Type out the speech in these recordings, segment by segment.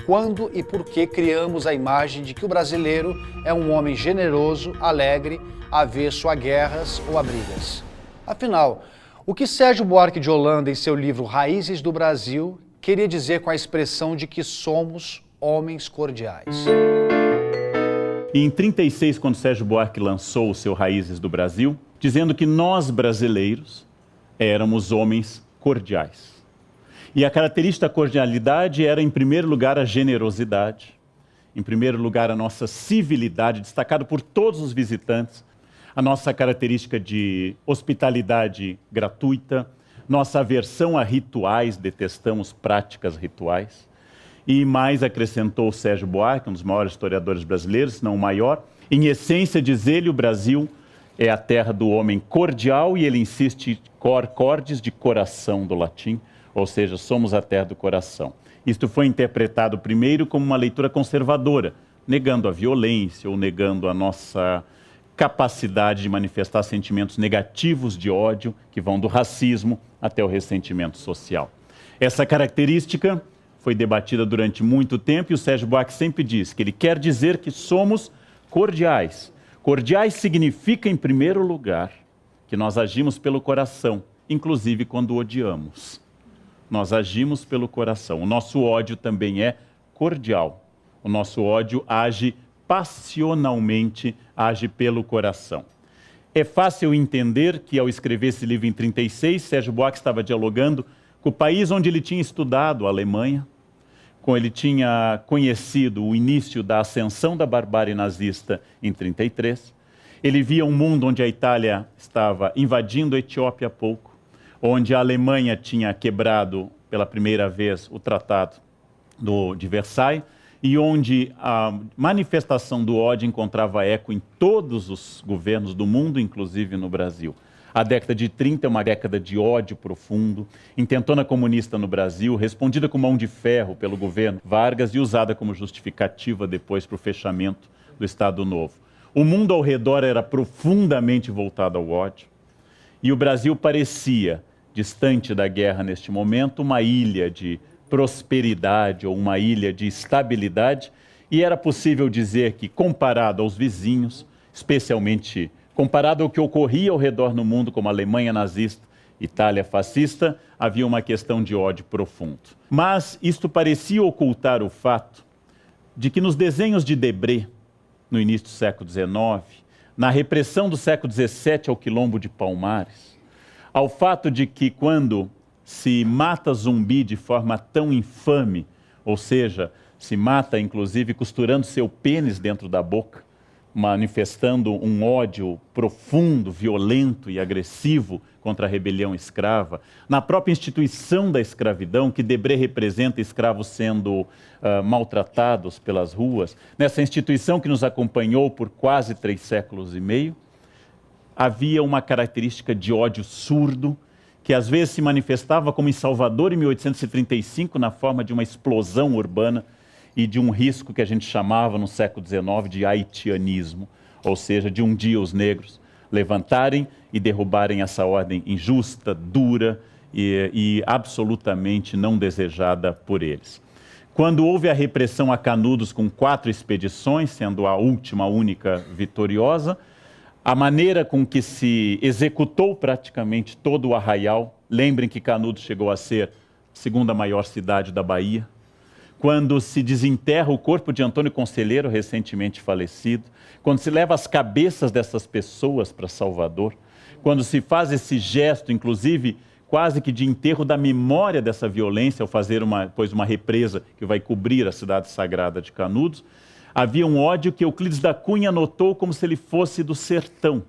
quando e por que criamos a imagem de que o brasileiro é um homem generoso, alegre, avesso a guerras ou a brigas. Afinal, o que Sérgio Buarque de Holanda, em seu livro Raízes do Brasil, queria dizer com a expressão de que somos homens cordiais? E em 1936, quando Sérgio Buarque lançou o seu Raízes do Brasil, dizendo que nós, brasileiros, éramos homens cordiais. E a característica da cordialidade era, em primeiro lugar, a generosidade, em primeiro lugar, a nossa civilidade, destacado por todos os visitantes, a nossa característica de hospitalidade gratuita, nossa aversão a rituais, detestamos práticas rituais. E mais acrescentou Sérgio Buarque, um dos maiores historiadores brasileiros, se não o maior, em essência, diz ele, o Brasil é a terra do homem cordial, e ele insiste, cor cordis, de coração do latim, ou seja, somos a terra do coração. Isto foi interpretado primeiro como uma leitura conservadora, negando a violência ou negando a nossa capacidade de manifestar sentimentos negativos de ódio, que vão do racismo até o ressentimento social. Essa característica foi debatida durante muito tempo, e o Sérgio Buarque sempre diz que ele quer dizer que somos cordiais. Cordiais significa, em primeiro lugar, que nós agimos pelo coração, inclusive quando odiamos. Nós agimos pelo coração. O nosso ódio também é cordial. O nosso ódio age passionalmente, age pelo coração. É fácil entender que, ao escrever esse livro em 1936, Sérgio Buarque estava dialogando com o país onde ele tinha estudado, a Alemanha, quando ele tinha conhecido o início da ascensão da barbárie nazista em 1933. Ele via um mundo onde a Itália estava invadindo a Etiópia há pouco, onde a Alemanha tinha quebrado pela primeira vez o Tratado de Versailles, e onde a manifestação do ódio encontrava eco em todos os governos do mundo, inclusive no Brasil. A década de 30 é uma década de ódio profundo, intentona comunista no Brasil, respondida com mão de ferro pelo governo Vargas e usada como justificativa depois para o fechamento do Estado Novo. O mundo ao redor era profundamente voltado ao ódio, e o Brasil parecia, distante da guerra neste momento, uma ilha de prosperidade ou uma ilha de estabilidade, e era possível dizer que, comparado aos vizinhos, especialmente comparado ao que ocorria ao redor no mundo, como a Alemanha nazista, Itália fascista, havia uma questão de ódio profundo. Mas isto parecia ocultar o fato de que nos desenhos de Debré, no início do século XIX, na repressão do século XVII ao quilombo de Palmares, ao fato de que quando se mata zumbi de forma tão infame, ou seja, se mata inclusive costurando seu pênis dentro da boca, manifestando um ódio profundo, violento e agressivo contra a rebelião escrava, na própria instituição da escravidão, que Debré representa escravos sendo maltratados pelas ruas, nessa instituição que nos acompanhou por quase 3 séculos e meio, havia uma característica de ódio surdo, que às vezes se manifestava como em Salvador, em 1835, na forma de uma explosão urbana e de um risco que a gente chamava no século XIX de haitianismo, ou seja, de um dia os negros levantarem e derrubarem essa ordem injusta, dura e absolutamente não desejada por eles. Quando houve a repressão a Canudos com 4 expedições, sendo a última, única vitoriosa, a maneira com que se executou praticamente todo o arraial, lembrem que Canudos chegou a ser a 2ª maior cidade da Bahia, quando se desenterra o corpo de Antônio Conselheiro, recentemente falecido, quando se leva as cabeças dessas pessoas para Salvador, quando se faz esse gesto, inclusive, quase que de enterro da memória dessa violência, ao fazer depois uma represa que vai cobrir a cidade sagrada de Canudos, havia um ódio que Euclides da Cunha notou como se ele fosse do sertão,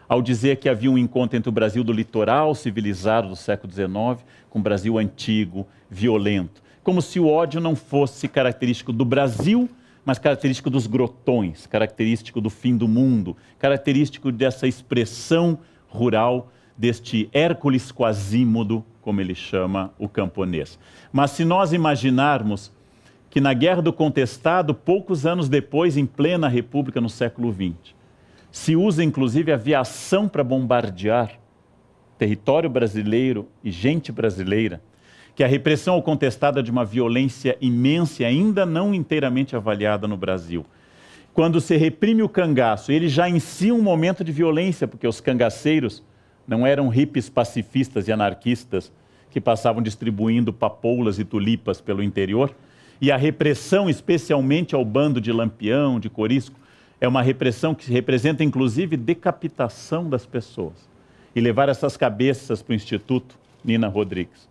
ao dizer que havia um encontro entre o Brasil do litoral civilizado do século XIX com o Brasil antigo, violento. Como se o ódio não fosse característico do Brasil, mas característico dos grotões, característico do fim do mundo, característico dessa expressão rural, deste Hércules Quasímodo, como ele chama o camponês. Mas se nós imaginarmos que na Guerra do Contestado, poucos anos depois, em plena República no século XX, se usa inclusive aviação para bombardear território brasileiro e gente brasileira, que a repressão ou contestada de uma violência imensa e ainda não inteiramente avaliada no Brasil. Quando se reprime o cangaço, ele já em si um momento de violência, porque os cangaceiros não eram hippies pacifistas e anarquistas que passavam distribuindo papoulas e tulipas pelo interior, e a repressão, especialmente ao bando de Lampião, de Corisco, é uma repressão que representa inclusive decapitação das pessoas. E levar essas cabeças para o Instituto Nina Rodrigues,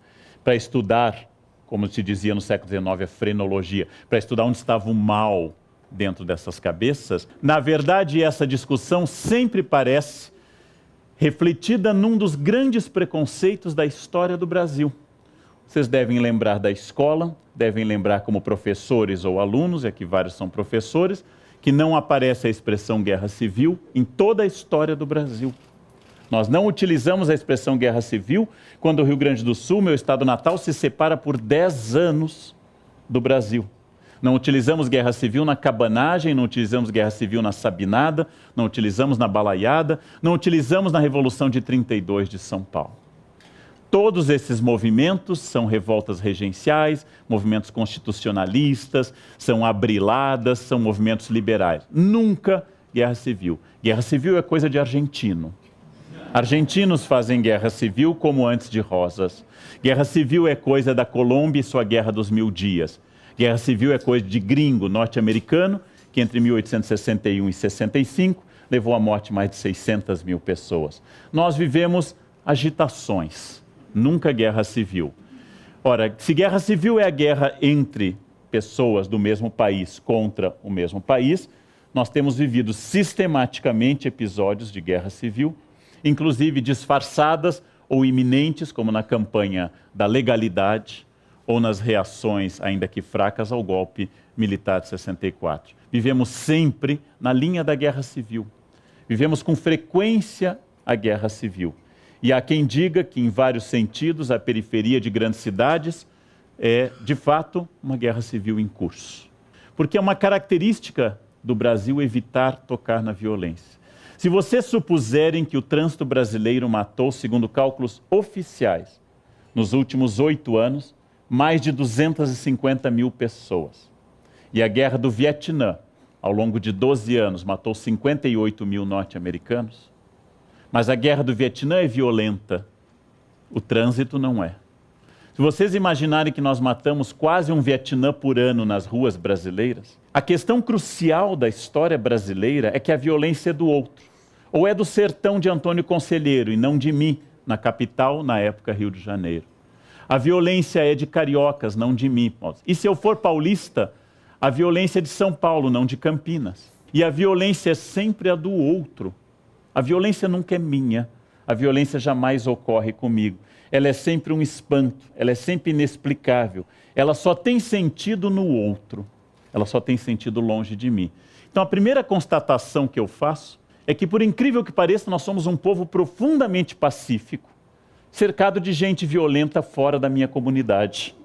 para estudar, como se dizia no século XIX, a frenologia, para estudar onde estava o mal dentro dessas cabeças. Na verdade, essa discussão sempre parece refletida num dos grandes preconceitos da história do Brasil. Vocês devem lembrar da escola, devem lembrar como professores ou alunos, e aqui vários são professores, que não aparece a expressão guerra civil em toda a história do Brasil. Nós não utilizamos a expressão guerra civil quando o Rio Grande do Sul, meu estado natal, se separa por 10 anos do Brasil. Não utilizamos guerra civil na cabanagem, não utilizamos guerra civil na sabinada, não utilizamos na balaiada, não utilizamos na Revolução de 32 de São Paulo. Todos esses movimentos são revoltas regenciais, movimentos constitucionalistas, são abriladas, são movimentos liberais. Nunca guerra civil. Guerra civil é coisa de argentino. Argentinos fazem guerra civil como antes de Rosas. Guerra civil é coisa da Colômbia e sua Guerra dos 1000 Dias. Guerra civil é coisa de gringo norte-americano, que entre 1861 e 65 levou à morte mais de 600 mil pessoas. Nós vivemos agitações, nunca guerra civil. Ora, se guerra civil é a guerra entre pessoas do mesmo país contra o mesmo país, nós temos vivido sistematicamente episódios de guerra civil, inclusive disfarçadas ou iminentes, como na campanha da legalidade ou nas reações, ainda que fracas, ao golpe militar de 64. Vivemos sempre na linha da guerra civil. Vivemos com frequência a guerra civil. E há quem diga que, em vários sentidos, a periferia de grandes cidades é, de fato, uma guerra civil em curso. Porque é uma característica do Brasil evitar tocar na violência. Se vocês supuserem que o trânsito brasileiro matou, segundo cálculos oficiais, nos últimos 8 anos, mais de 250 mil pessoas, e a guerra do Vietnã, ao longo de 12 anos, matou 58 mil norte-americanos, mas a guerra do Vietnã é violenta, o trânsito não é. Se vocês imaginarem que nós matamos quase um Vietnã por ano nas ruas brasileiras, a questão crucial da história brasileira é que a violência é do outro, ou é do sertão de Antônio Conselheiro e não de mim, na capital, na época Rio de Janeiro. A violência é de cariocas, não de mim. E se eu for paulista, a violência é de São Paulo, não de Campinas. E a violência é sempre a do outro. A violência nunca é minha, a violência jamais ocorre comigo. Ela é sempre um espanto, ela é sempre inexplicável. Ela só tem sentido no outro, ela só tem sentido longe de mim. Então a primeira constatação que eu faço é que, por incrível que pareça, nós somos um povo profundamente pacífico, cercado de gente violenta fora da minha comunidade.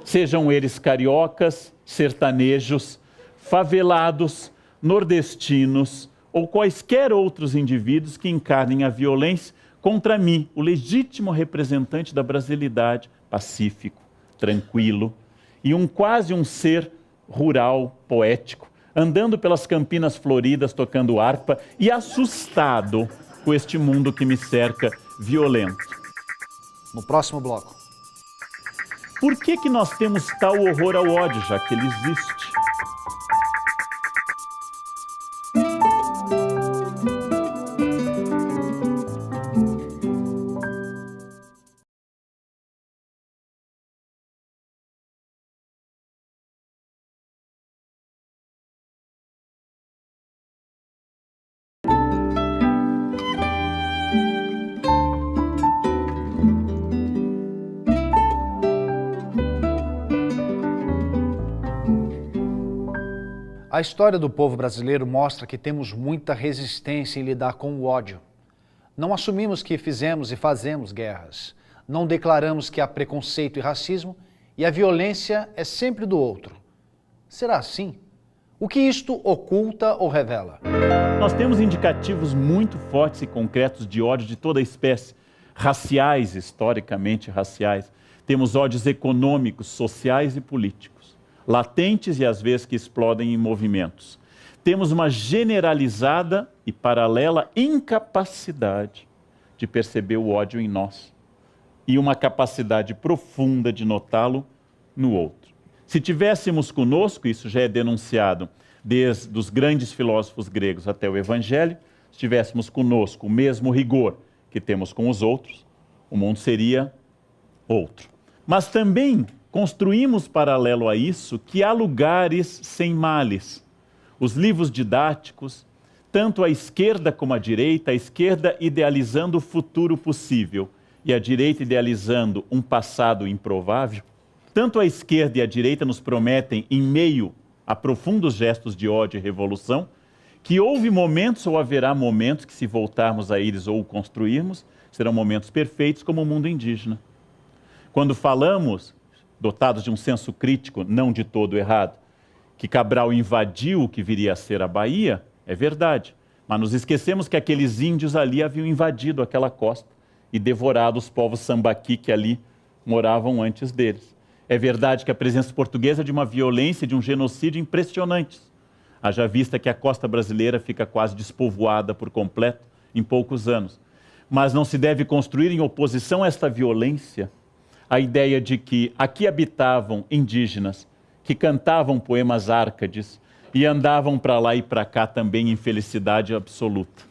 Sejam eles cariocas, sertanejos, favelados, nordestinos ou quaisquer outros indivíduos que encarnem a violência contra mim, o legítimo representante da brasilidade, pacífico, tranquilo, e quase um ser rural, poético, andando pelas Campinas floridas, tocando harpa e assustado com este mundo que me cerca, violento. No próximo bloco. Por que nós temos tal horror ao ódio, já que ele existe? A história do povo brasileiro mostra que temos muita resistência em lidar com o ódio. Não assumimos que fizemos e fazemos guerras. Não declaramos que há preconceito e racismo e a violência é sempre do outro. Será assim? O que isto oculta ou revela? Nós temos indicativos muito fortes e concretos de ódio de toda espécie, raciais, historicamente raciais. Temos ódios econômicos, sociais e políticos, latentes e às vezes que explodem em movimentos. Temos uma generalizada e paralela incapacidade de perceber o ódio em nós e uma capacidade profunda de notá-lo no outro. Se tivéssemos conosco, isso já é denunciado desde os grandes filósofos gregos até o Evangelho, se tivéssemos conosco o mesmo rigor que temos com os outros, o mundo seria outro. Mas também construímos paralelo a isso que há lugares sem males. Os livros didáticos, tanto a esquerda como a direita idealizando o futuro possível e a direita idealizando um passado improvável, tanto a esquerda e a direita nos prometem, em meio a profundos gestos de ódio e revolução, que houve momentos ou haverá momentos que, se voltarmos a eles ou o construirmos, serão momentos perfeitos como o mundo indígena. Quando falamos, dotados de um senso crítico não de todo errado, que Cabral invadiu o que viria a ser a Bahia, é verdade. Mas nos esquecemos que aqueles índios ali haviam invadido aquela costa e devorado os povos sambaqui que ali moravam antes deles. É verdade que a presença portuguesa é de uma violência, de um genocídio impressionantes. Haja vista que a costa brasileira fica quase despovoada por completo em poucos anos. Mas não se deve construir em oposição a esta violência a ideia de que aqui habitavam indígenas que cantavam poemas árcades e andavam para lá e para cá também em felicidade absoluta.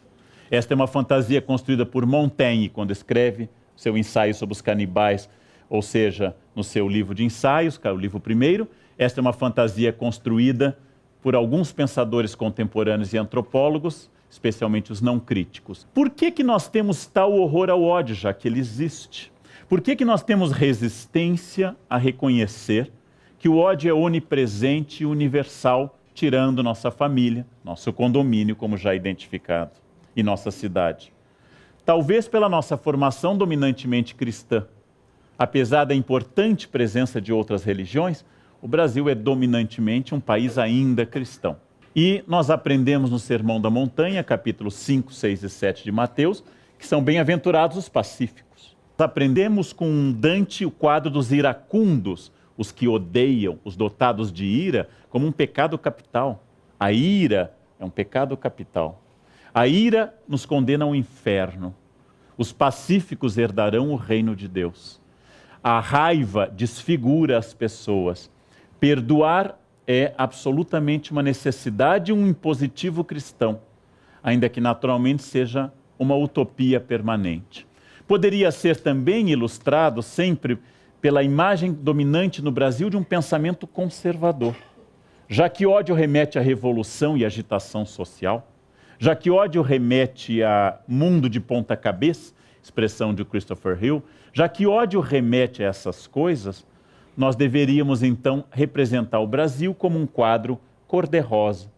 Esta é uma fantasia construída por Montaigne quando escreve seu ensaio sobre os canibais, ou seja, no seu livro de ensaios, que é o livro primeiro. Esta é uma fantasia construída por alguns pensadores contemporâneos e antropólogos, especialmente os não críticos. Por que nós temos tal horror ao ódio, já que ele existe? Por que nós temos resistência a reconhecer que o ódio é onipresente e universal, tirando nossa família, nosso condomínio, como já identificado, e nossa cidade? Talvez pela nossa formação dominantemente cristã. Apesar da importante presença de outras religiões, o Brasil é dominantemente um país ainda cristão. E nós aprendemos no Sermão da Montanha, capítulos 5, 6 e 7 de Mateus, que são bem-aventurados os pacíficos. Aprendemos com Dante o quadro dos iracundos, os que odeiam, os dotados de ira, como um pecado capital. A ira é um pecado capital. A ira nos condena ao inferno. Os pacíficos herdarão o reino de Deus. A raiva desfigura as pessoas. Perdoar é absolutamente uma necessidade e um impositivo cristão, ainda que naturalmente seja uma utopia permanente. Poderia ser também ilustrado sempre pela imagem dominante no Brasil de um pensamento conservador. Já que ódio remete à revolução e agitação social, já que ódio remete a mundo de ponta cabeça, expressão de Christopher Hill, já que ódio remete a essas coisas, nós deveríamos então representar o Brasil como um quadro cor-de-rosa,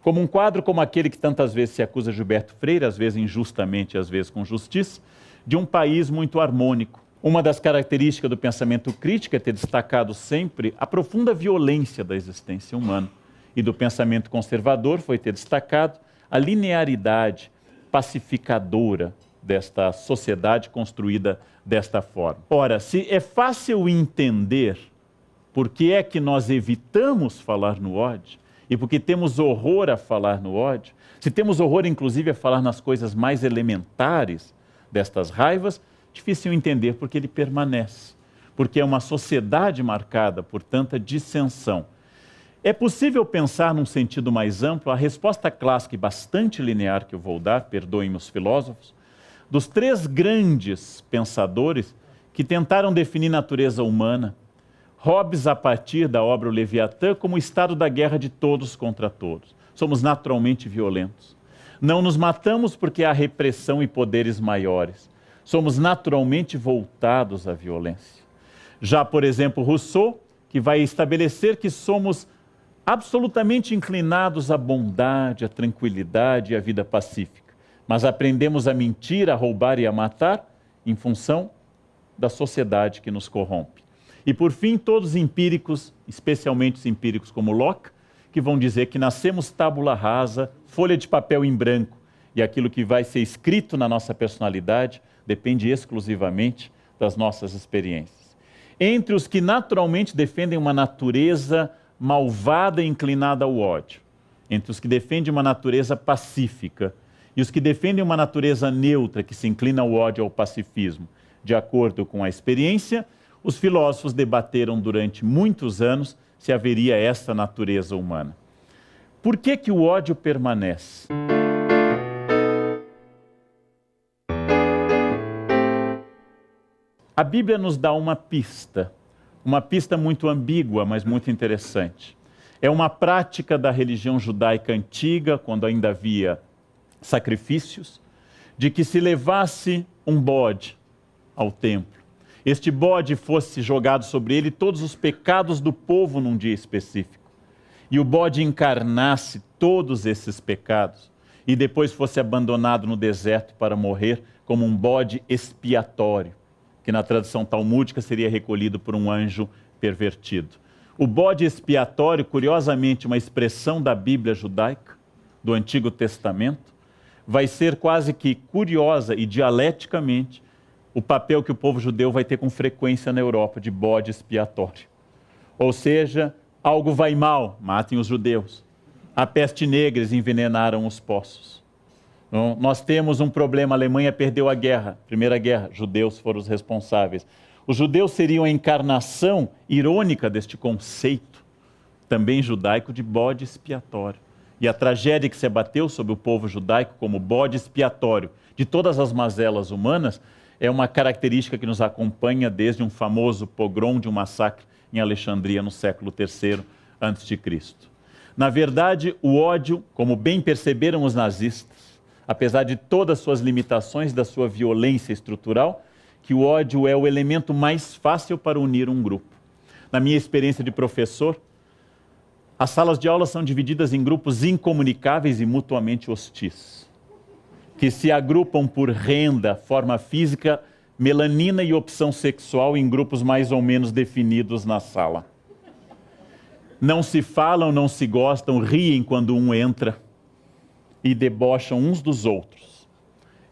como um quadro como aquele que tantas vezes se acusa Gilberto Freire, às vezes injustamente, às vezes com justiça, de um país muito harmônico. Uma das características do pensamento crítico é ter destacado sempre a profunda violência da existência humana. E do pensamento conservador foi ter destacado a linearidade pacificadora desta sociedade construída desta forma. Ora, se é fácil entender por que é que nós evitamos falar no ódio, e porque temos horror a falar no ódio, se temos horror inclusive a falar nas coisas mais elementares destas raivas, difícil entender porque ele permanece, porque é uma sociedade marcada por tanta dissensão. É possível pensar num sentido mais amplo a resposta clássica e bastante linear que eu vou dar, perdoem-me os filósofos, dos três grandes pensadores que tentaram definir natureza humana. Hobbes, a partir da obra O Leviatã, como o estado da guerra de todos contra todos. Somos naturalmente violentos. Não nos matamos porque há repressão e poderes maiores. Somos naturalmente voltados à violência. Já, por exemplo, Rousseau, que vai estabelecer que somos absolutamente inclinados à bondade, à tranquilidade e à vida pacífica. Mas aprendemos a mentir, a roubar e a matar em função da sociedade que nos corrompe. E por fim, todos os empíricos, especialmente os empíricos como Locke, que vão dizer que nascemos tábula rasa, folha de papel em branco, e aquilo que vai ser escrito na nossa personalidade depende exclusivamente das nossas experiências. entre os que naturalmente defendem uma natureza malvada e inclinada ao ódio, entre os que defendem uma natureza pacífica e os que defendem uma natureza neutra que se inclina ao ódio e ao pacifismo. De acordo com a experiência, os filósofos debateram durante muitos anos se haveria essa natureza humana. Por que que o ódio permanece? A Bíblia nos dá uma pista muito ambígua, mas muito interessante. É uma prática da religião judaica antiga, quando ainda havia sacrifícios, de que se levasse um bode ao templo. Este bode fosse jogado sobre ele todos os pecados do povo num dia específico. E o bode encarnasse todos esses pecados e depois fosse abandonado no deserto para morrer como um bode expiatório, que na tradição talmúdica seria recolhido por um anjo pervertido. O bode expiatório, curiosamente, uma expressão da Bíblia judaica, do Antigo Testamento, vai ser quase que curiosa e dialeticamente o papel que o povo judeu vai ter com frequência na Europa, de bode expiatório. Ou seja, algo vai mal, matem os judeus. A peste negra, eles envenenaram os poços. Então, nós temos um problema, a Alemanha perdeu a guerra, Primeira Guerra, judeus foram os responsáveis. Os judeus seriam a encarnação irônica deste conceito, também judaico, de bode expiatório. E a tragédia que se abateu sobre o povo judaico como bode expiatório de todas as mazelas humanas é uma característica que nos acompanha desde um famoso pogrom de um massacre em Alexandria no século III a.C. Na verdade, o ódio, como bem perceberam os nazistas, apesar de todas as suas limitações, da sua violência estrutural, que o ódio é o elemento mais fácil para unir um grupo. Na minha experiência de professor, as salas de aula são divididas em grupos incomunicáveis e mutuamente hostis, que se agrupam por renda, forma física, melanina e opção sexual em grupos mais ou menos definidos na sala. Não se falam, não se gostam, riem quando um entra e debocham uns dos outros.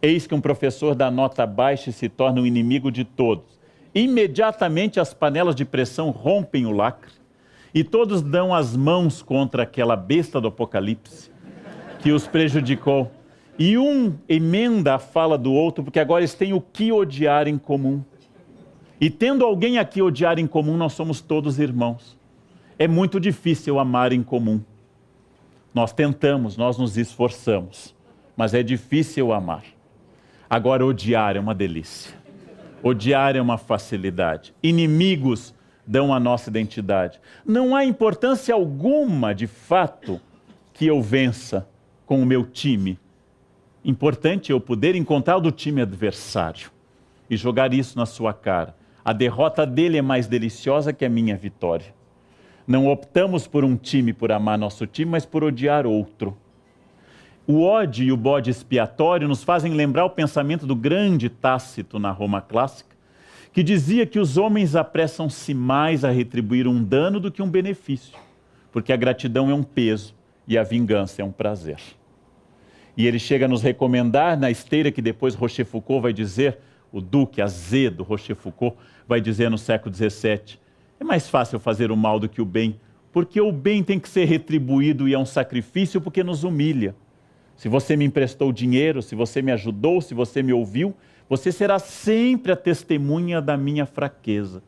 Eis que um professor dá nota baixa e se torna um inimigo de todos. Imediatamente as panelas de pressão rompem o lacre e todos dão as mãos contra aquela besta do Apocalipse que os prejudicou. E um emenda a fala do outro, porque agora eles têm o que odiar em comum. E tendo alguém aqui odiar em comum, nós somos todos irmãos. É muito difícil amar em comum. Nós tentamos, nós nos esforçamos, mas é difícil amar. Agora, odiar é uma delícia. Odiar é uma facilidade. Inimigos dão a nossa identidade. Não há importância alguma, de fato, que eu vença com o meu time. Importante eu poder encontrar o do time adversário e jogar isso na sua cara. A derrota dele é mais deliciosa que a minha vitória. Não optamos por um time, por amar nosso time, mas por odiar outro. O ódio e o bode expiatório nos fazem lembrar o pensamento do grande Tácito na Roma clássica, que dizia que os homens apressam-se mais a retribuir um dano do que um benefício, porque a gratidão é um peso e a vingança é um prazer. E ele chega a nos recomendar, na esteira que depois Rochefoucauld vai dizer, o duque azedo Rochefoucauld vai dizer no século XVII, é mais fácil fazer o mal do que o bem, porque o bem tem que ser retribuído e é um sacrifício porque nos humilha. Se você me emprestou dinheiro, se você me ajudou, se você me ouviu, você será sempre a testemunha da minha fraqueza,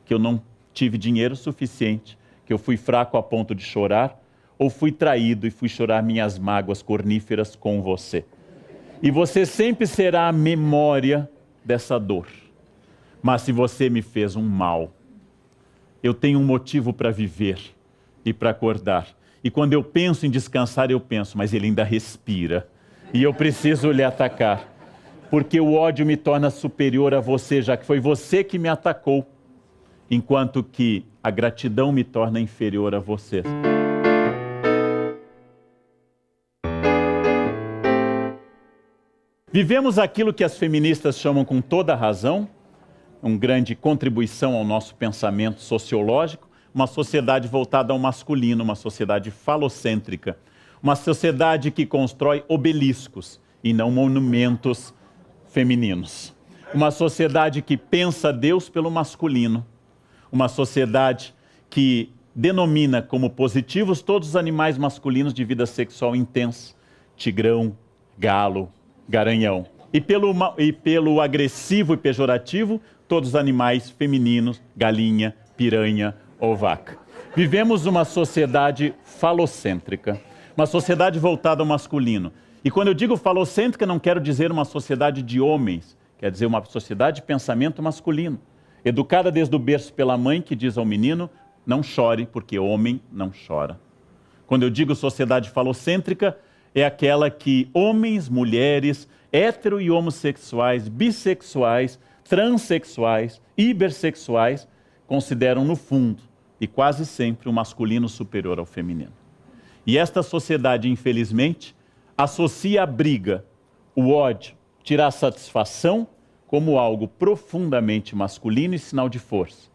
que eu não tive dinheiro suficiente, que eu fui fraco a ponto de chorar, ou fui traído e fui chorar minhas mágoas corníferas com você. E você sempre será a memória dessa dor. Mas se você me fez um mal, eu tenho um motivo para viver e para acordar. E quando eu penso em descansar, eu penso, mas ele ainda respira. E eu preciso lhe atacar. Porque o ódio me torna superior a você, já que foi você que me atacou. Enquanto que a gratidão me torna inferior a você. Vivemos aquilo que as feministas chamam com toda razão, uma grande contribuição ao nosso pensamento sociológico, uma sociedade voltada ao masculino, uma sociedade falocêntrica, uma sociedade que constrói obeliscos e não monumentos femininos. Uma sociedade que pensa Deus pelo masculino uma sociedade que denomina como positivos todos os animais masculinos de vida sexual intensa, tigrão, galo, garanhão. E pelo agressivo e pejorativo, todos os animais femininos, galinha, piranha ou vaca. Vivemos uma sociedade falocêntrica, uma sociedade voltada ao masculino. E quando eu digo falocêntrica, não quero dizer uma sociedade de homens, quer dizer uma sociedade de pensamento masculino, educada desde o berço pela mãe que diz ao menino, não chore, porque homem não chora. Quando eu digo sociedade falocêntrica, é aquela que homens, mulheres, hétero e homossexuais, bissexuais, transexuais, hipersexuais, consideram no fundo, e quase sempre, o masculino superior ao feminino. E esta sociedade, infelizmente, associa a briga, o ódio, tirar satisfação como algo profundamente masculino e sinal de força.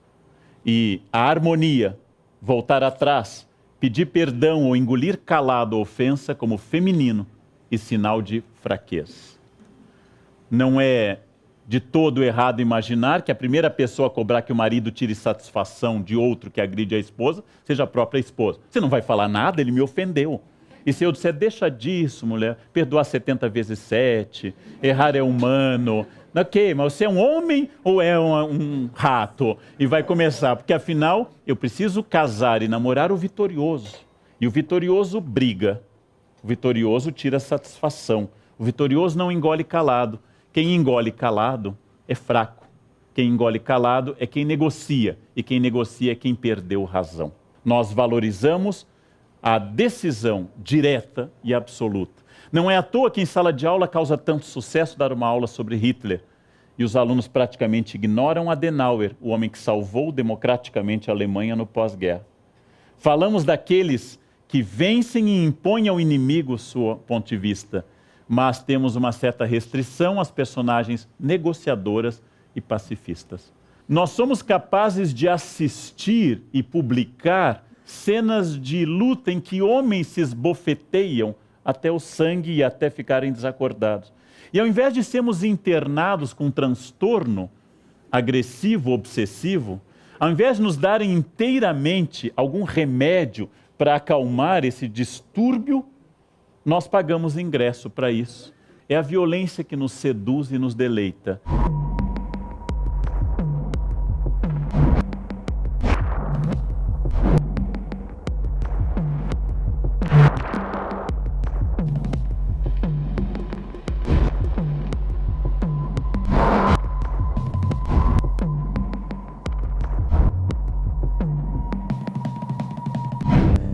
E a harmonia, voltar atrás, pedir perdão ou engolir calado a ofensa como feminino e sinal de fraqueza. Não é de todo errado imaginar que a primeira pessoa a cobrar que o marido tire satisfação de outro que agride a esposa seja a própria esposa. Você não vai falar nada, ele me ofendeu. E se eu disser, deixa disso, mulher, perdoar 70 vezes 7, errar é humano. Ok, mas você é um homem ou é um rato? E vai começar, porque afinal eu preciso casar e namorar o vitorioso. E o vitorioso briga, o vitorioso tira satisfação, o vitorioso não engole calado. Quem engole calado é fraco. Quem engole calado é quem negocia. E quem negocia é quem perdeu razão. Nós valorizamos a decisão direta e absoluta. Não é à toa que em sala de aula causa tanto sucesso dar uma aula sobre Hitler. E os alunos praticamente ignoram Adenauer, o homem que salvou democraticamente a Alemanha no pós-guerra. Falamos daqueles que vencem e impõem ao inimigo o seu ponto de vista, mas temos uma certa restrição às personagens negociadoras e pacifistas. Nós somos capazes de assistir e publicar cenas de luta em que homens se esbofeteiam até o sangue e até ficarem desacordados. E ao invés de sermos internados com um transtorno agressivo, obsessivo, ao invés de nos darem inteiramente algum remédio para acalmar esse distúrbio, nós pagamos ingresso para isso. É a violência que nos seduz e nos deleita.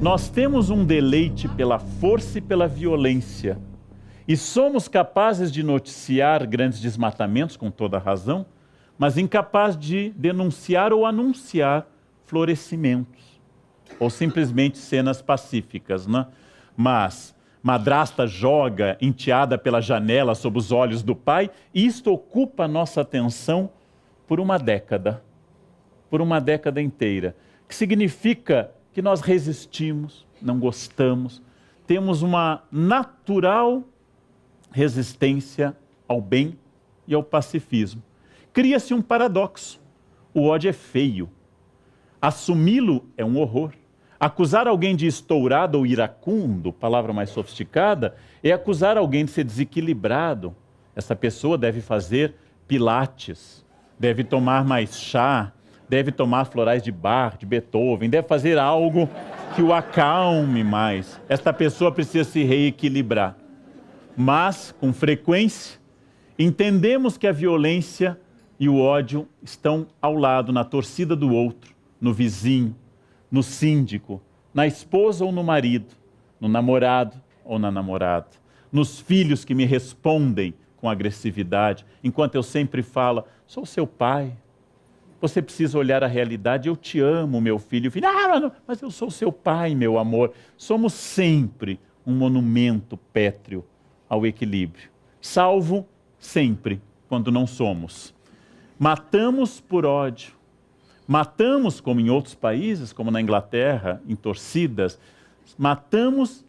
Nós temos um deleite pela força e pela violência. E somos capazes de noticiar grandes desmatamentos, com toda razão, mas incapazes de denunciar ou anunciar florescimentos. Ou simplesmente cenas pacíficas, né? Mas madrasta joga enteada pela janela sob os olhos do pai, e isto ocupa a nossa atenção por uma década inteira. Que significa que nós resistimos, não gostamos, temos uma natural resistência ao bem e ao pacifismo. Cria-se um paradoxo. O ódio é feio. Assumi-lo é um horror. Acusar alguém de estourado ou iracundo, palavra mais sofisticada, é acusar alguém de ser desequilibrado. Essa pessoa deve fazer pilates, deve tomar mais chá, deve tomar florais de Bach, de Beethoven, deve fazer algo que o acalme mais. Esta pessoa precisa se reequilibrar. Mas, com frequência, entendemos que a violência e o ódio estão ao lado, na torcida do outro, no vizinho, no síndico, na esposa ou no marido, no namorado ou na namorada, nos filhos que me respondem com agressividade, enquanto eu sempre falo, sou seu pai. Você precisa olhar a realidade, eu te amo, meu filho. Filho, mas eu sou seu pai, meu amor. Somos sempre um monumento pétreo ao equilíbrio. Salvo sempre quando não somos. Matamos por ódio. Matamos, como em outros países, como na Inglaterra, em torcidas. Matamos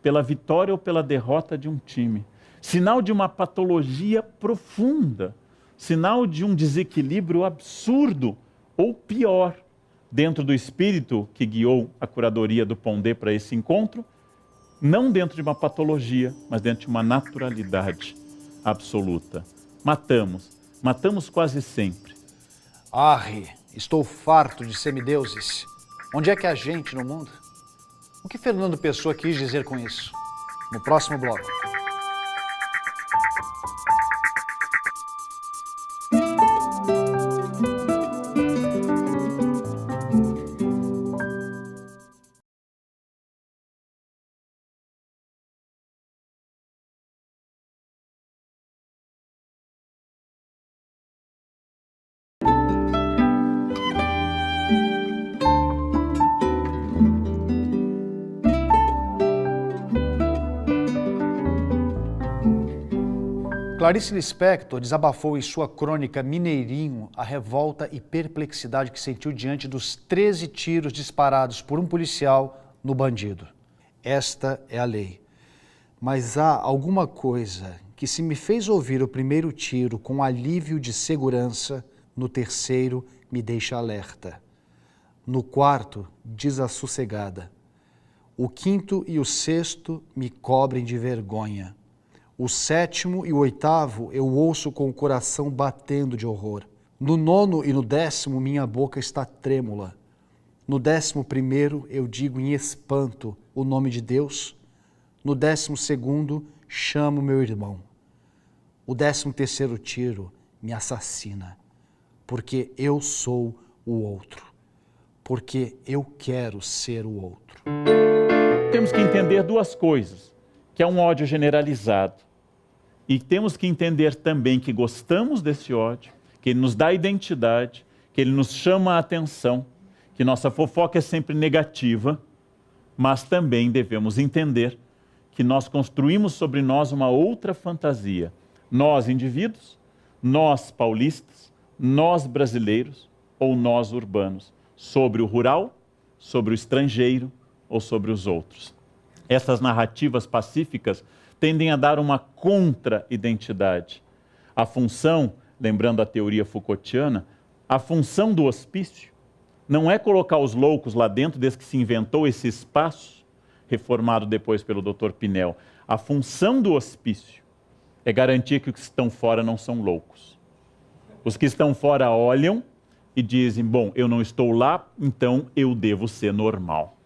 pela vitória ou pela derrota de um time. Sinal de uma patologia profunda. Sinal de um desequilíbrio absurdo ou pior, dentro do espírito que guiou a curadoria do Pondé para esse encontro, não dentro de uma patologia, mas dentro de uma naturalidade absoluta. Matamos quase sempre. Arre, estou farto de semideuses. Onde é que é a gente no mundo? O que Fernando Pessoa quis dizer com isso? No próximo bloco. Clarice Lispector desabafou em sua crônica Mineirinho a revolta e perplexidade que sentiu diante dos 13 tiros disparados por um policial no bandido. Esta é a lei. Mas há alguma coisa que, se me fez ouvir o primeiro tiro com alívio de segurança, no terceiro me deixa alerta. No quarto, desassossegada. O quinto e o sexto me cobrem de vergonha. O sétimo e o oitavo eu ouço com o coração batendo de horror. No nono e no 10º minha boca está trêmula. No 11º eu digo em espanto o nome de Deus. No 12º chamo meu irmão. O 13º tiro me assassina, porque eu sou o outro. Porque eu quero ser o outro. Temos que entender duas coisas, que é um ódio generalizado. E temos que entender também que gostamos desse ódio, que ele nos dá identidade, que ele nos chama a atenção, que nossa fofoca é sempre negativa, mas também devemos entender que nós construímos sobre nós uma outra fantasia. Nós, indivíduos, nós, paulistas, nós, brasileiros, ou nós, urbanos, sobre o rural, sobre o estrangeiro ou sobre os outros. Essas narrativas pacíficas tendem a dar uma contra-identidade. A função, lembrando a teoria Foucaultiana, a função do hospício não é colocar os loucos lá dentro, desde que se inventou esse espaço, reformado depois pelo Dr. Pinel. A função do hospício é garantir que os que estão fora não são loucos. Os que estão fora olham e dizem, bom, eu não estou lá, então eu devo ser normal.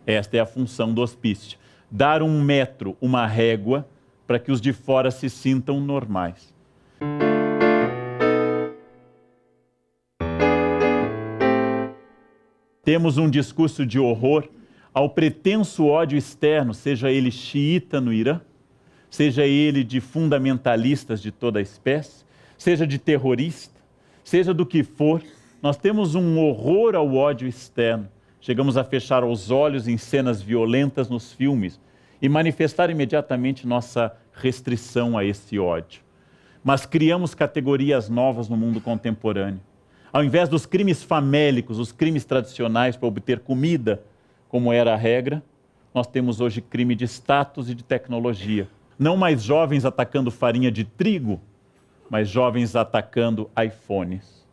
Esta é a função do hospício. Dar um metro, uma régua, para que os de fora se sintam normais. Temos um discurso de horror ao pretenso ódio externo, seja ele xiita no Irã, seja ele de fundamentalistas de toda a espécie, seja de terrorista, seja do que for, nós temos um horror ao ódio externo. Chegamos a fechar os olhos em cenas violentas nos filmes e manifestar imediatamente nossa restrição a esse ódio. Mas criamos categorias novas no mundo contemporâneo. Ao invés dos crimes famélicos, os crimes tradicionais para obter comida, como era a regra, nós temos hoje crime de status e de tecnologia. Não mais jovens atacando farinha de trigo, mas jovens atacando iPhones.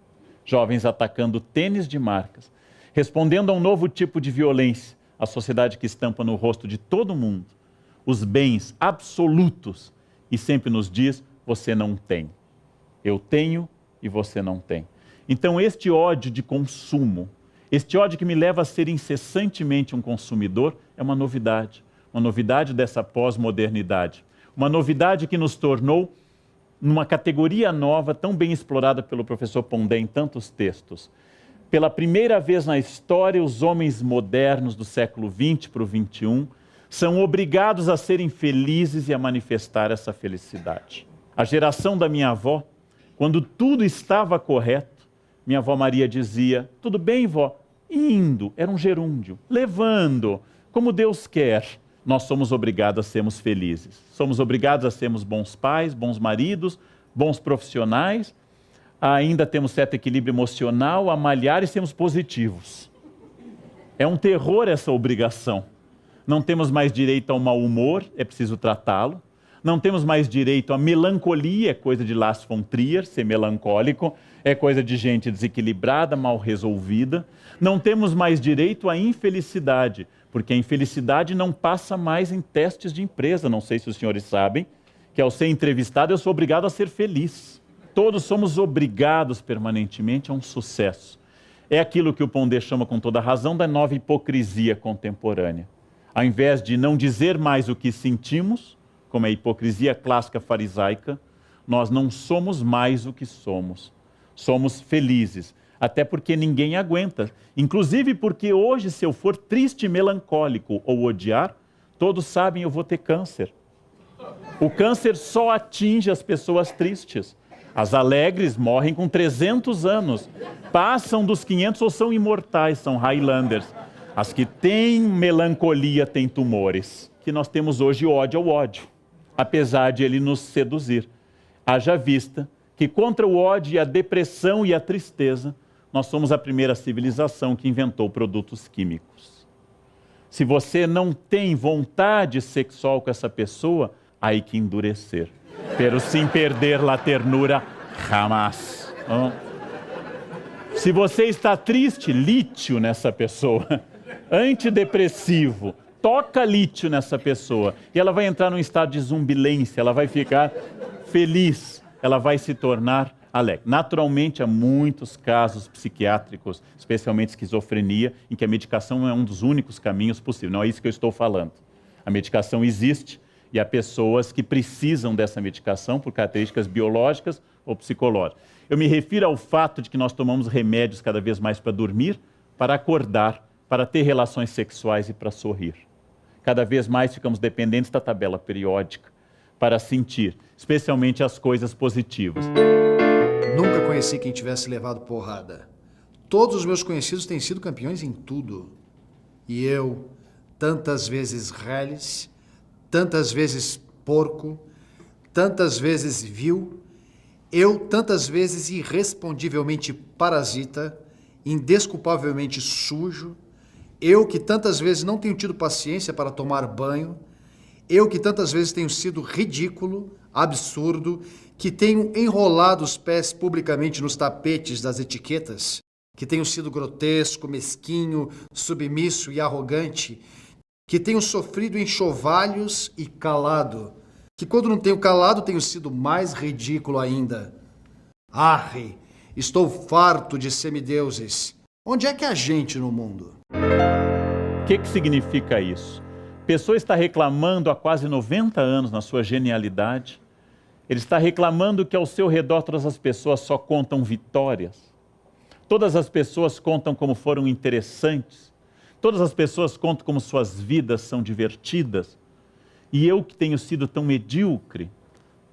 Jovens atacando tênis de marcas. Respondendo a um novo tipo de violência, a sociedade que estampa no rosto de todo mundo os bens absolutos e sempre nos diz, você não tem. Eu tenho e você não tem. Então este ódio de consumo, este ódio que me leva a ser incessantemente um consumidor, é uma novidade dessa pós-modernidade. Uma novidade que nos tornou numa categoria nova, tão bem explorada pelo professor Pondé em tantos textos. Pela primeira vez na história, os homens modernos do século XX para o XXI são obrigados a serem felizes e a manifestar essa felicidade. A geração da minha avó, quando tudo estava correto, minha avó Maria dizia, tudo bem, vó? Indo, era um gerúndio, levando, como Deus quer. Nós somos obrigados a sermos felizes. Somos obrigados a sermos bons pais, bons maridos, bons profissionais, ainda temos certo equilíbrio emocional, a malhar e sermos positivos. É um terror essa obrigação. Não temos mais direito ao mau humor, é preciso tratá-lo. Não temos mais direito à melancolia, é coisa de Lars von Trier, ser melancólico, é coisa de gente desequilibrada, mal resolvida. Não temos mais direito à infelicidade, porque a infelicidade não passa mais em testes de empresa. Não sei se os senhores sabem que ao ser entrevistado eu sou obrigado a ser feliz. Todos somos obrigados permanentemente a um sucesso. É aquilo que o Pondé chama com toda razão da nova hipocrisia contemporânea. Ao invés de não dizer mais o que sentimos, como é a hipocrisia clássica farisaica, nós não somos mais o que somos. Somos felizes, até porque ninguém aguenta. Inclusive porque hoje, se eu for triste, melancólico ou odiar, todos sabem eu vou ter câncer. O câncer só atinge as pessoas tristes. As alegres morrem com 300 anos, passam dos 500 ou são imortais, são Highlanders. As que têm melancolia têm tumores, que nós temos hoje ódio ao ódio, apesar de ele nos seduzir. Haja vista que contra o ódio e a depressão e a tristeza, nós somos a primeira civilização que inventou produtos químicos. Se você não tem vontade sexual com essa pessoa, hay que endurecer. Pero sem perder la ternura, jamás. Se você está triste, lítio nessa pessoa. Antidepressivo, toca lítio nessa pessoa. E ela vai entrar num estado de zumbilência, ela vai ficar feliz, ela vai se tornar alegre. Naturalmente, há muitos casos psiquiátricos, especialmente esquizofrenia, em que a medicação é um dos únicos caminhos possíveis. Não é isso que eu estou falando. A medicação existe, e há pessoas que precisam dessa medicação por características biológicas ou psicológicas. Eu me refiro ao fato de que nós tomamos remédios cada vez mais para dormir, para acordar, para ter relações sexuais e para sorrir. Cada vez mais ficamos dependentes da tabela periódica para sentir, especialmente as coisas positivas. Nunca conheci quem tivesse levado porrada. Todos os meus conhecidos têm sido campeões em tudo. E eu, tantas vezes reles, tantas vezes porco, tantas vezes vil, eu tantas vezes irrespondivelmente parasita, indesculpavelmente sujo, eu que tantas vezes não tenho tido paciência para tomar banho, eu que tantas vezes tenho sido ridículo, absurdo, que tenho enrolado os pés publicamente nos tapetes das etiquetas, que tenho sido grotesco, mesquinho, submisso e arrogante, que tenho sofrido enxovalhos e calado, que quando não tenho calado tenho sido mais ridículo ainda. Arre, estou farto de semideuses. Onde é que há gente no mundo? O que significa isso? A pessoa está reclamando há quase 90 anos na sua genialidade. Ele está reclamando que ao seu redor todas as pessoas só contam vitórias. Todas as pessoas contam como foram interessantes. Todas as pessoas contam como suas vidas são divertidas. E eu que tenho sido tão medíocre,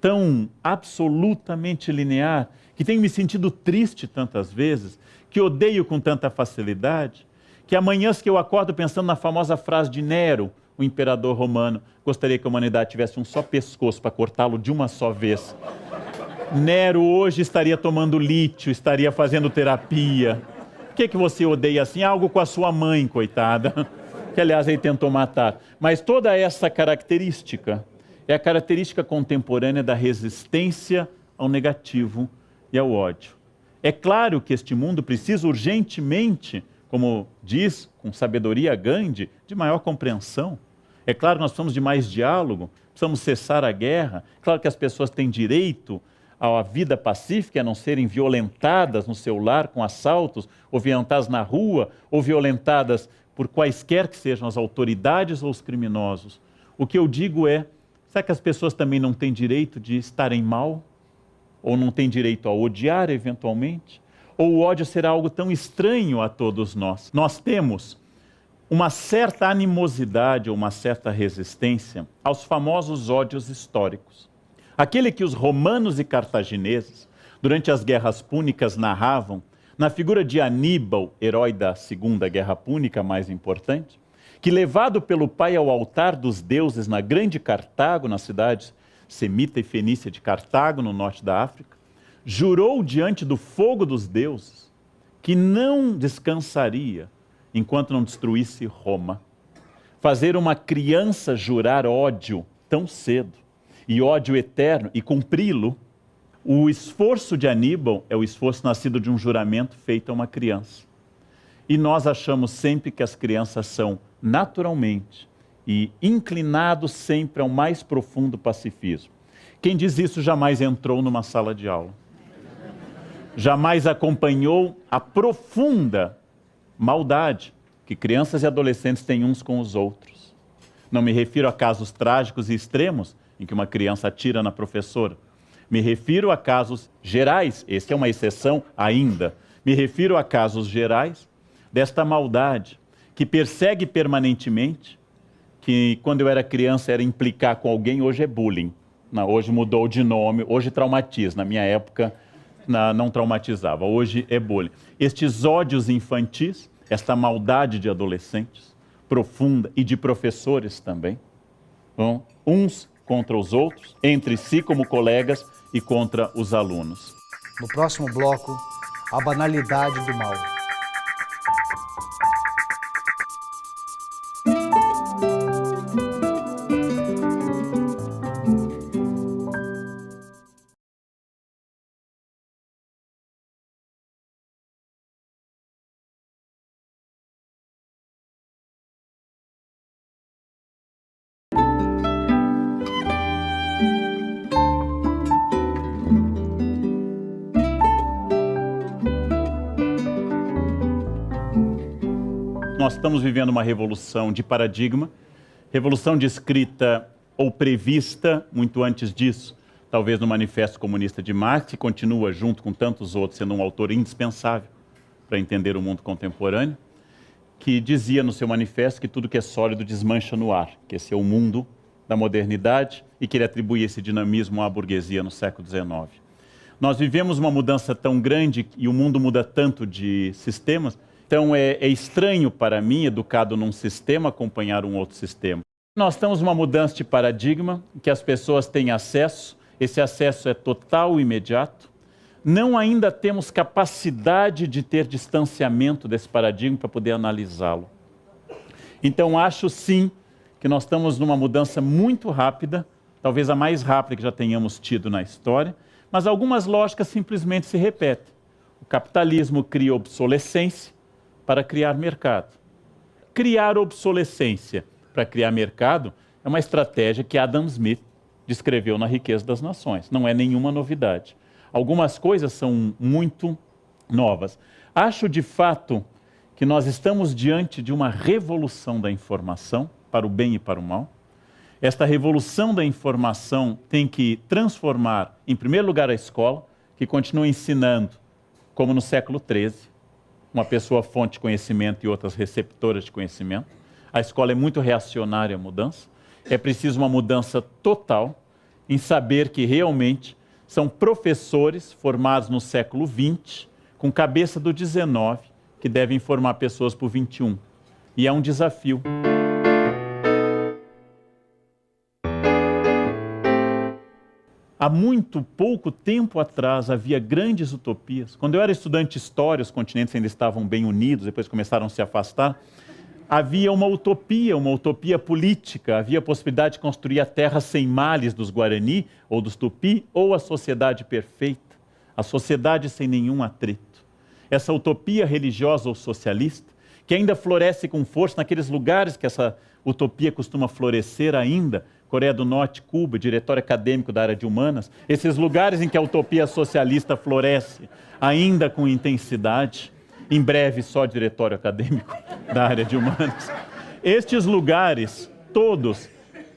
tão absolutamente linear, que tenho me sentido triste tantas vezes, que odeio com tanta facilidade, que há manhãs que eu acordo pensando na famosa frase de Nero, o imperador romano, gostaria que a humanidade tivesse um só pescoço para cortá-lo de uma só vez. Nero hoje estaria tomando lítio, estaria fazendo terapia. Por que você odeia assim? Algo com a sua mãe, coitada, que aliás ele tentou matar. Mas toda essa característica é a característica contemporânea da resistência ao negativo e ao ódio. É claro que este mundo precisa urgentemente, como diz com sabedoria Gandhi, de maior compreensão. É claro que nós precisamos de mais diálogo, precisamos cessar a guerra. É claro que as pessoas têm direito à vida pacífica, a não serem violentadas no seu lar com assaltos, ou violentadas na rua, ou violentadas por quaisquer que sejam as autoridades ou os criminosos. O que eu digo é, será que as pessoas também não têm direito de estarem mal? Ou não têm direito a odiar eventualmente? Ou o ódio será algo tão estranho a todos nós? Nós temos uma certa animosidade ou uma certa resistência aos famosos ódios históricos. Aquele que os romanos e cartagineses, durante as guerras púnicas, narravam na figura de Aníbal, herói da Segunda Guerra Púnica, mais importante, que levado pelo pai ao altar dos deuses na grande Cartago, na cidade semita e fenícia de Cartago, no norte da África, jurou diante do fogo dos deuses que não descansaria enquanto não destruísse Roma. Fazer uma criança jurar ódio tão cedo e ódio eterno e cumpri-lo, o esforço de Aníbal é o esforço nascido de um juramento feito a uma criança. E nós achamos sempre que as crianças são naturalmente e inclinados sempre ao mais profundo pacifismo. Quem diz isso jamais entrou numa sala de aula. Jamais acompanhou a profunda maldade que crianças e adolescentes têm uns com os outros. Não me refiro a casos trágicos e extremos em que uma criança atira na professora. Me refiro a casos gerais, esse é uma exceção ainda. Me refiro a casos gerais desta maldade que persegue permanentemente, que quando eu era criança era implicar com alguém, hoje é bullying. Não, hoje mudou de nome, hoje traumatiza. Na minha época não traumatizava, hoje é bullying. Estes ódios infantis, esta maldade de adolescentes, profunda, e de professores também, vão uns contra os outros, entre si como colegas e contra os alunos. No próximo bloco, a banalidade do mal. Nós estamos vivendo uma revolução de paradigma, revolução descrita ou prevista muito antes disso, talvez no Manifesto Comunista de Marx, que continua, junto com tantos outros, sendo um autor indispensável para entender o mundo contemporâneo, que dizia no seu manifesto que tudo que é sólido desmancha no ar, que esse é o mundo da modernidade e que ele atribui esse dinamismo à burguesia no século XIX. Nós vivemos uma mudança tão grande e o mundo muda tanto de sistemas. Então é estranho para mim, educado num sistema, acompanhar um outro sistema. Nós estamos numa mudança de paradigma, que as pessoas têm acesso, esse acesso é total e imediato. Não ainda temos capacidade de ter distanciamento desse paradigma para poder analisá-lo. Então acho sim que nós estamos numa mudança muito rápida, talvez a mais rápida que já tenhamos tido na história, mas algumas lógicas simplesmente se repetem. O capitalismo cria obsolescência para criar mercado. Criar obsolescência para criar mercado é uma estratégia que Adam Smith descreveu na Riqueza das Nações. Não é nenhuma novidade. Algumas coisas são muito novas. Acho, de fato, que nós estamos diante de uma revolução da informação, para o bem e para o mal. Esta revolução da informação tem que transformar, em primeiro lugar, a escola, que continua ensinando, como no século XIII, uma pessoa fonte de conhecimento e outras receptoras de conhecimento. A escola é muito reacionária à mudança. É preciso uma mudança total em saber que realmente são professores formados no século XX, com cabeça do XIX, que devem formar pessoas para o XXI. E é um desafio. Há muito pouco tempo atrás havia grandes utopias. Quando eu era estudante de história, os continentes ainda estavam bem unidos, depois começaram a se afastar. Havia uma utopia política, havia a possibilidade de construir a terra sem males dos Guarani ou dos Tupi, ou a sociedade perfeita, a sociedade sem nenhum atrito. Essa utopia religiosa ou socialista, que ainda floresce com força naqueles lugares que essa utopia costuma florescer ainda, Coreia do Norte, Cuba, diretório acadêmico da área de humanas, esses lugares em que a utopia socialista floresce ainda com intensidade, em breve só diretório acadêmico da área de humanas. Estes lugares todos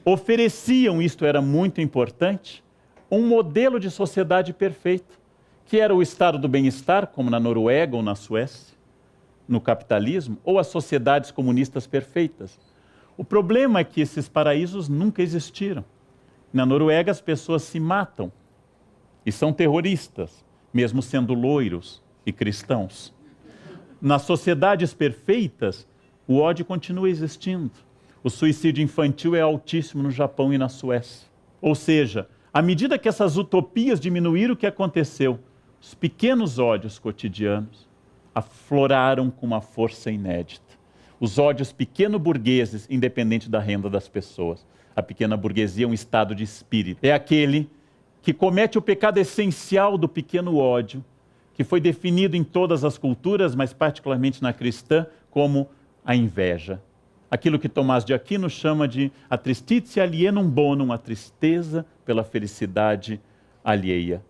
ofereciam, isto era muito importante, um modelo de sociedade perfeita, que era o estado do bem-estar, como na Noruega ou na Suécia, no capitalismo, ou as sociedades comunistas perfeitas. O problema é que esses paraísos nunca existiram. Na Noruega as pessoas se matam e são terroristas, mesmo sendo loiros e cristãos. Nas sociedades perfeitas, o ódio continua existindo. O suicídio infantil é altíssimo no Japão e na Suécia. Ou seja, à medida que essas utopias diminuíram, o que aconteceu? Os pequenos ódios cotidianos afloraram com uma força inédita. Os ódios pequeno-burgueses, independente da renda das pessoas. A pequena burguesia é um estado de espírito. É aquele que comete o pecado essencial do pequeno ódio, que foi definido em todas as culturas, mas particularmente na cristã, como a inveja. Aquilo que Tomás de Aquino chama de a tristitia alienum bonum, a tristeza pela felicidade alheia.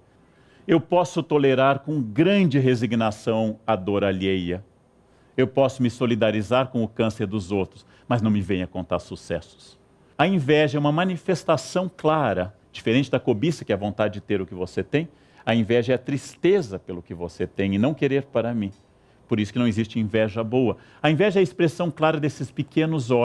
Eu posso tolerar com grande resignação a dor alheia. Eu posso me solidarizar com o câncer dos outros, mas não me venha contar sucessos. A inveja é uma manifestação clara, diferente da cobiça, que é a vontade de ter o que você tem. A inveja é a tristeza pelo que você tem e não querer para mim. Por isso que não existe inveja boa. A inveja é a expressão clara desses pequenos ódios.